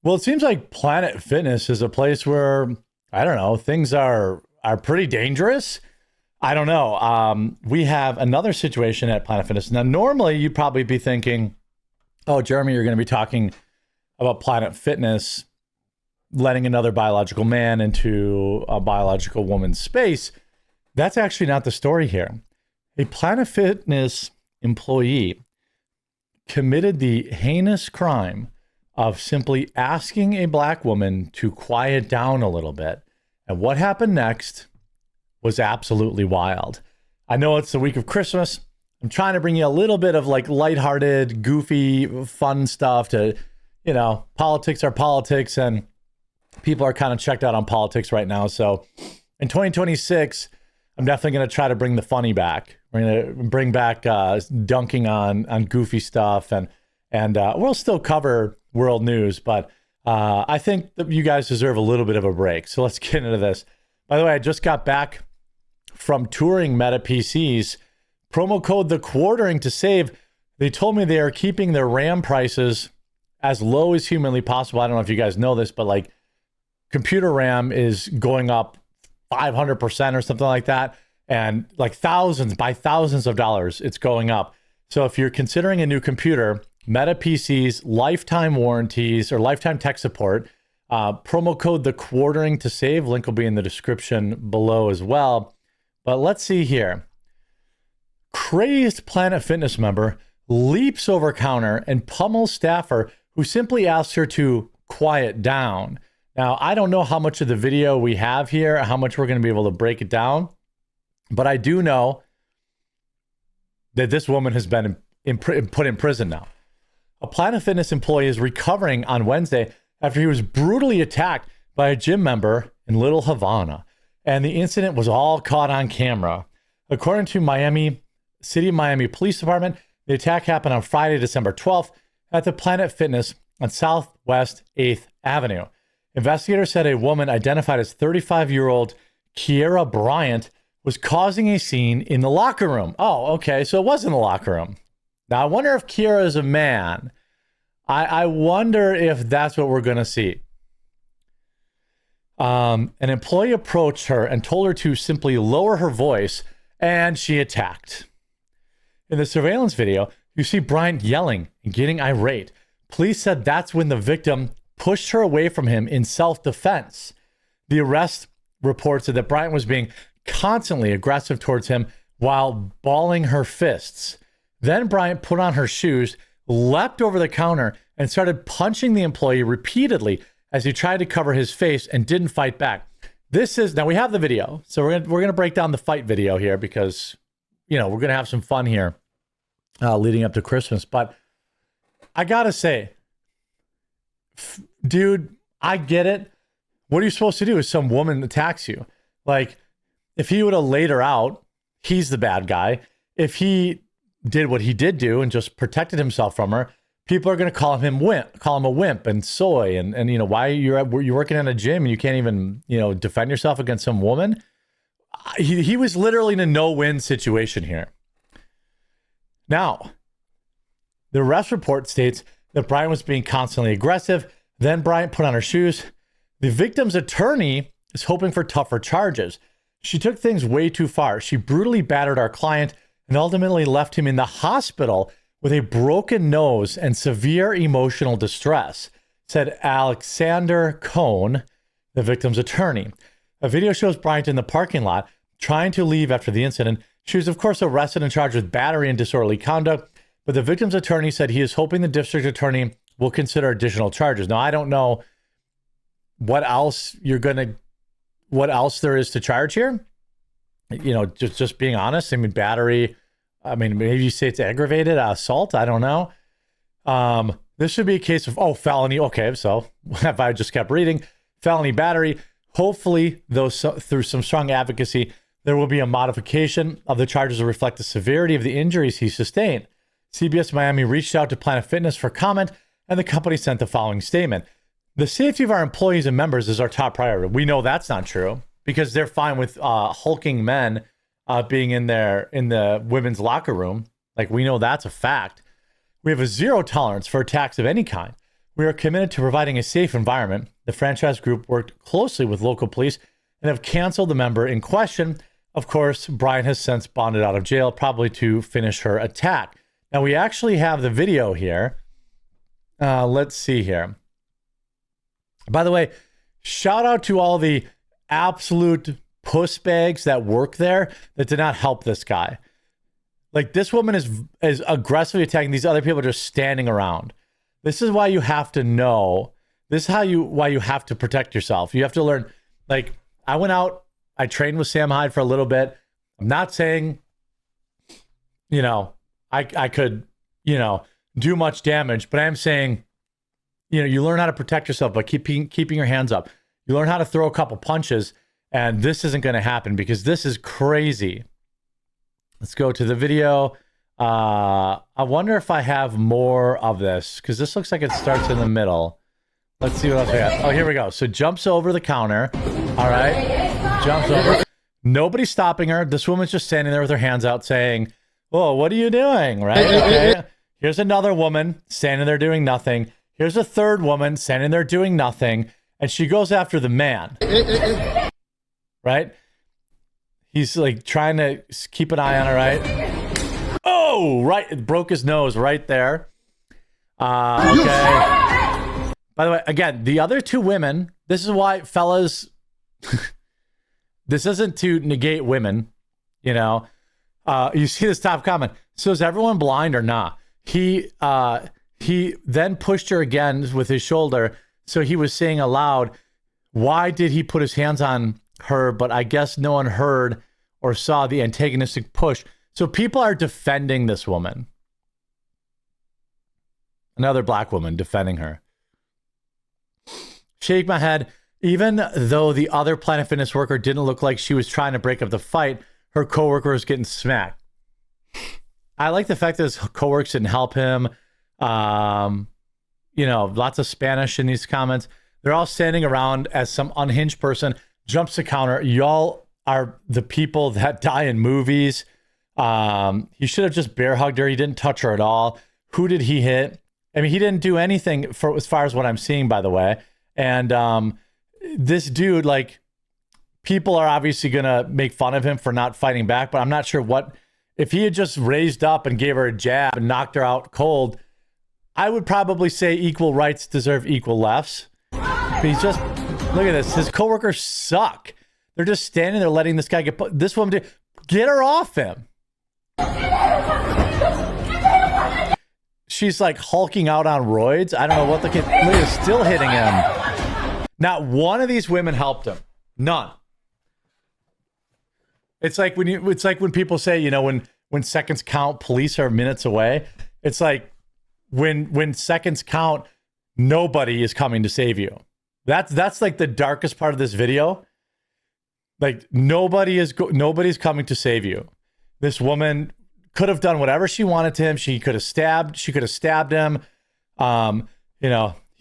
Well, it seems like Planet Fitness is a place where, I don't know, things are pretty dangerous. I don't know. We have another situation at Planet Fitness. Now, normally you'd probably be thinking, oh, Jeremy, you're going to be talking about Planet Fitness letting another biological man into a biological woman's space. That's actually not the story here. A Planet Fitness employee committed the heinous crime of simply asking a black woman to quiet down a little bit. And what happened next was absolutely wild. I know it's the week of Christmas. I'm trying to bring you a little bit of like lighthearted, goofy, fun stuff to, politics are politics and people are kind of checked out on politics right now. So in 2026, I'm definitely going to try to bring the funny back. We're going to bring back dunking on goofy stuff and we'll still cover world news, but I think that you guys deserve a little bit of a break. So let's get into this. By the way, I just got back from touring Meta PCs. Promo code the quartering to save. They told me they are keeping their RAM prices as low as humanly possible. I don't know if you guys know this, but like computer RAM is going up 500% or something like that. And like thousands of dollars, it's going up. So if you're considering a new computer, Meta PCs, lifetime warranties or lifetime tech support, promo code the quartering to save. Link will be in the description below as well. But let's see here. Crazed Planet Fitness member leaps over counter and pummels staffer who simply asks her to quiet down. Now, I don't know how much of the video we have here, how much we're going to be able to break it down, but I do know that this woman has been put in prison now. A Planet Fitness employee is recovering on Wednesday after he was brutally attacked by a gym member in Little Havana, and the incident was all caught on camera. According to City of Miami Police Department, the attack happened on Friday, December 12th at the Planet Fitness on Southwest 8th Avenue. Investigators said a woman identified as 35-year-old Kiera Bryant was causing a scene in the locker room. Oh, okay, so it was in the locker room. Now, I wonder if Kiera is a man. I wonder if that's what we're going to see. An employee approached her and told her to simply lower her voice, and she attacked. In the surveillance video, you see Bryant yelling and getting irate. Police said that's when the victim pushed her away from him in self-defense. The arrest report said that Bryant was being constantly aggressive towards him while balling her fists. Then Bryant put on her shoes, leapt over the counter, and started punching the employee repeatedly as he tried to cover his face and didn't fight back. Now we have the video, so we're gonna break down the fight video here because we're gonna have some fun here leading up to Christmas. But I gotta say, dude, I get it. What are you supposed to do if some woman attacks you? Like, if he would have laid her out, he's the bad guy. If he did what he did do and just protected himself from her, people are going to call him a wimp and soy and why you're working in a gym and you can't even defend yourself against some woman. He was literally in a no-win situation here. Now, the arrest report states that Bryant was being constantly aggressive. Then Bryant put on her shoes. The victim's attorney is hoping for tougher charges. She took things way too far. She brutally battered our client and ultimately left him in the hospital with a broken nose and severe emotional distress, said Alexander Cohn, the victim's attorney. A video shows Bryant in the parking lot trying to leave after the incident. She was, of course, arrested and charged with battery and disorderly conduct, but the victim's attorney said he is hoping the district attorney will consider additional charges. Now, I don't know what else there is to charge here. Just being honest. I mean, battery. I mean, maybe you say it's aggravated assault. I don't know. This should be a case of, felony. Okay, so if I just kept reading, felony battery. Hopefully, through some strong advocacy, there will be a modification of the charges to reflect the severity of the injuries he sustained. CBS Miami reached out to Planet Fitness for comment, and the company sent the following statement. The safety of our employees and members is our top priority. We know that's not true because they're fine with hulking men being in the women's locker room. Like, we know that's a fact. We have a zero tolerance for attacks of any kind. We are committed to providing a safe environment. The franchise group worked closely with local police and have canceled the member in question. Of course, Brian has since bonded out of jail, probably to finish her attack. Now, we actually have the video here. Let's see here. By the way, shout out to all the absolute puss bags that work there that did not help this guy. Like, this woman is aggressively attacking these other people just standing around. This is why you have to know. This is why you have to protect yourself. You have to learn. Like, I went out, I trained with Sam Hyde for a little bit. I'm not saying, I could, do much damage, but I'm saying, you learn how to protect yourself by keeping your hands up. You learn how to throw a couple punches, and this isn't going to happen because this is crazy. Let's go to the video. I wonder if I have more of this because this looks like it starts in the middle. Let's see what else we got. Oh, here we go. So jumps over the counter. All right. Jumps over. Nobody's stopping her. This woman's just standing there with her hands out saying, "Oh, what are you doing?" Right? Okay. Here's another woman standing there doing nothing. Here's a third woman standing there doing nothing. And she goes after the man. Right? He's like trying to keep an eye on her, right? Oh, right. It broke his nose right there. Okay. By the way, again, the other two women, this is why, fellas, this isn't to negate women, You see this top comment. So is everyone blind or not? He then pushed her again with his shoulder. So he was saying aloud, why did he put his hands on her? But I guess no one heard or saw the antagonistic push. So people are defending this woman. Another black woman defending her. Shake my head. Even though the other Planet Fitness worker didn't look like she was trying to break up the fight, her coworker was getting smacked. I like the fact that his coworkers didn't help him. Lots of Spanish in these comments. They're all standing around as some unhinged person jumps the counter. Y'all are the people that die in movies. He should have just bear hugged her. He didn't touch her at all. Who did he hit? I mean, he didn't do anything for as far as what I'm seeing, by the way. And this dude, like, people are obviously going to make fun of him for not fighting back, but I'm not sure what, if he had just raised up and gave her a jab and knocked her out cold, I would probably say equal rights deserve equal lefts. But he's just, look at this. His coworkers suck. They're just standing there letting this guy this woman get her off him. She's like hulking out on roids. I don't know what the kid, look at it, still hitting him. Not one of these women helped him. None. It's like when people say, when seconds count, police are minutes away. It's like when seconds count, nobody is coming to save you. That's like the darkest part of this video. Like nobody's coming to save you. This woman could have done whatever she wanted to him. She could have stabbed him.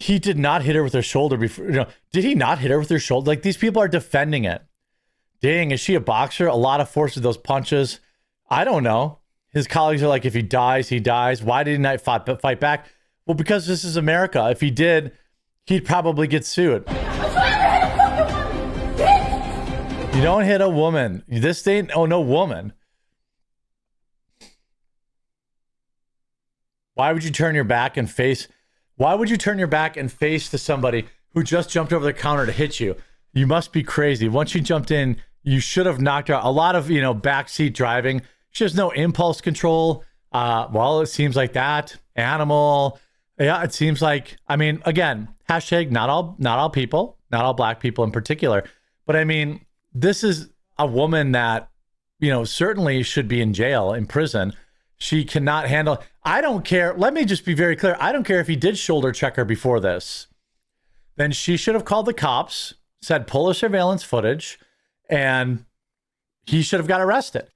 He did not hit her with her shoulder before. Did he not hit her with her shoulder? Like, these people are defending it. Dang, is she a boxer? A lot of force with those punches. I don't know. His colleagues are like, if he dies, he dies. Why did he not fight back? Well, because this is America. If he did, he'd probably get sued. You don't hit a woman. This ain't no woman. Why would you turn your back and face? Why would you turn your back and face to somebody who just jumped over the counter to hit you? You must be crazy. Once you jumped in, you should have knocked her out. A lot of, backseat driving. She has no impulse control. Well, it seems like that. Animal. Yeah, it seems like, again, hashtag not all people, not all black people in particular. But this is a woman that, certainly should be in jail, in prison. She cannot handle. I don't care. Let me just be very clear. I don't care if he did shoulder check her before this. Then she should have called the cops, said pull the surveillance footage, and he should have got arrested.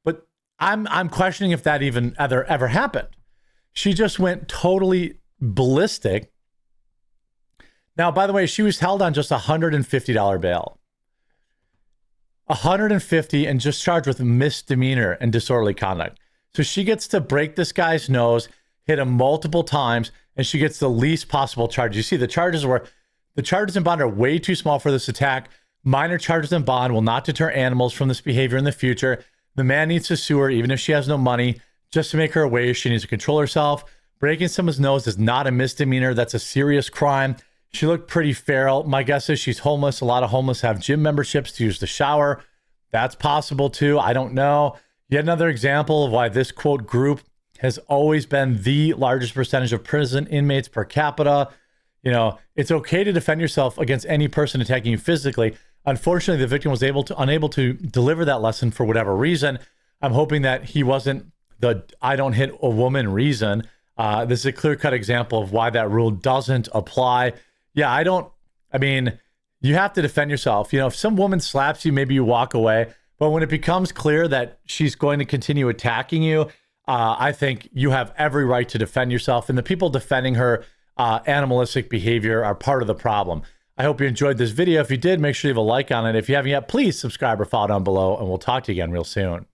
But I'm questioning if that even ever happened. She just went totally ballistic. Now, by the way, she was held on just $150 bail. $150 and just charged with misdemeanor and disorderly conduct. So she gets to break this guy's nose, hit him multiple times, and she gets the least possible charge. You see, the charges in bond are way too small for this attack. Minor charges in bond will not deter animals from this behavior in the future. The man needs to sue her, even if she has no money, just to make her aware she needs to control herself. Breaking someone's nose is not a misdemeanor. That's a serious crime. She looked pretty feral. My guess is she's homeless. A lot of homeless have gym memberships to use the shower. That's possible too. I don't know. Yet another example of why this quote group has always been the largest percentage of prison inmates per capita. You know, it's okay to defend yourself against any person attacking you physically. Unfortunately, the victim was unable to deliver that lesson for whatever reason. I'm hoping that he wasn't the I don't hit a woman reason. This is a clear-cut example of why that rule doesn't apply. Yeah, I mean, you have to defend yourself. You know, if some woman slaps you, maybe you walk away. But when it becomes clear that she's going to continue attacking you, I think you have every right to defend yourself. And the people defending her animalistic behavior are part of the problem. I hope you enjoyed this video. If you did, make sure you leave a like on it. If you haven't yet, please subscribe or follow down below, and we'll talk to you again real soon.